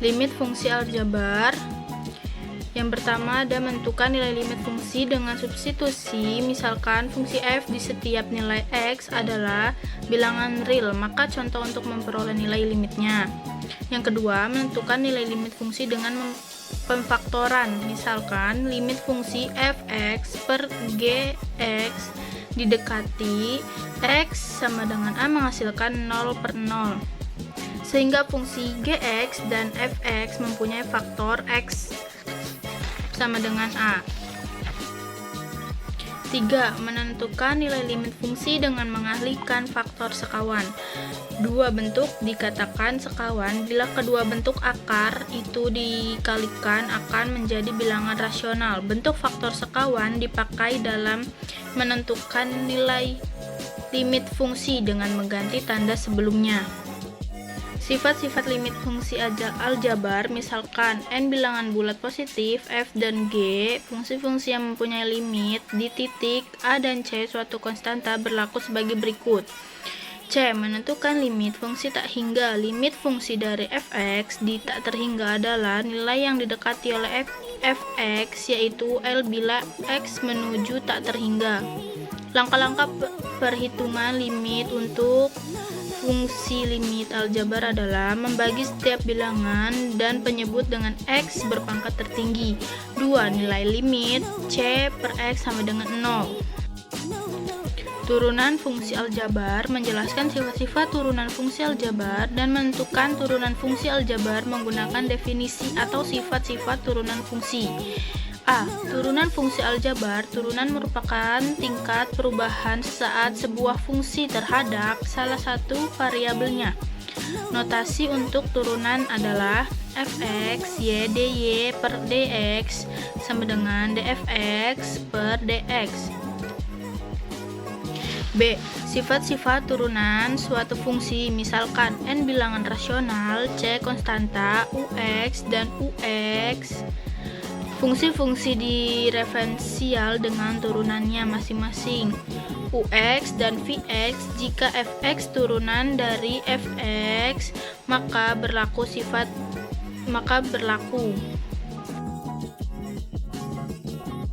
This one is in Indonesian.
Limit fungsi aljabar. Yang pertama ada menentukan nilai limit fungsi dengan substitusi. Misalkan fungsi f di setiap nilai x adalah bilangan real, maka contoh untuk memperoleh nilai limitnya. Yang kedua, menentukan nilai limit fungsi dengan pemfaktoran. Misalkan limit fungsi fx per gx didekati x sama dengan a menghasilkan 0 per 0, sehingga fungsi gx dan fx mempunyai faktor x sama dengan a. 3. Menentukan nilai limit fungsi dengan mengalihkan faktor sekawan. Dua bentuk dikatakan sekawan bila kedua bentuk akar itu dikalikan akan menjadi bilangan rasional. Bentuk faktor sekawan dipakai dalam menentukan nilai limit fungsi dengan mengganti tanda sebelumnya. Sifat-sifat limit fungsi aljabar, misalkan n bilangan bulat positif, f dan g, fungsi-fungsi yang mempunyai limit di titik a dan c suatu konstanta berlaku sebagai berikut. C. Menentukan limit fungsi tak hingga. Limit fungsi dari fx di tak terhingga adalah nilai yang didekati oleh fx, yaitu L bila x menuju tak terhingga. Langkah-langkah perhitungan limit untuk fungsi limit aljabar adalah membagi setiap bilangan dan penyebut dengan x berpangkat tertinggi. 2. Nilai limit c per x sama dengan 0. Turunan fungsi aljabar menjelaskan sifat-sifat turunan fungsi aljabar dan menentukan turunan fungsi aljabar menggunakan definisi atau sifat-sifat turunan fungsi. A. Turunan fungsi aljabar. Turunan merupakan tingkat perubahan saat sebuah fungsi terhadap salah satu variabelnya. Notasi untuk turunan adalah fx y dy per dx sama dengan dfx per dx. B. Sifat-sifat turunan suatu fungsi, misalkan n bilangan rasional, c konstanta, ux dan ux. Fungsi-fungsi diferensial dengan turunannya masing-masing. Ux dan Vx, jika fx turunan dari fx, maka berlaku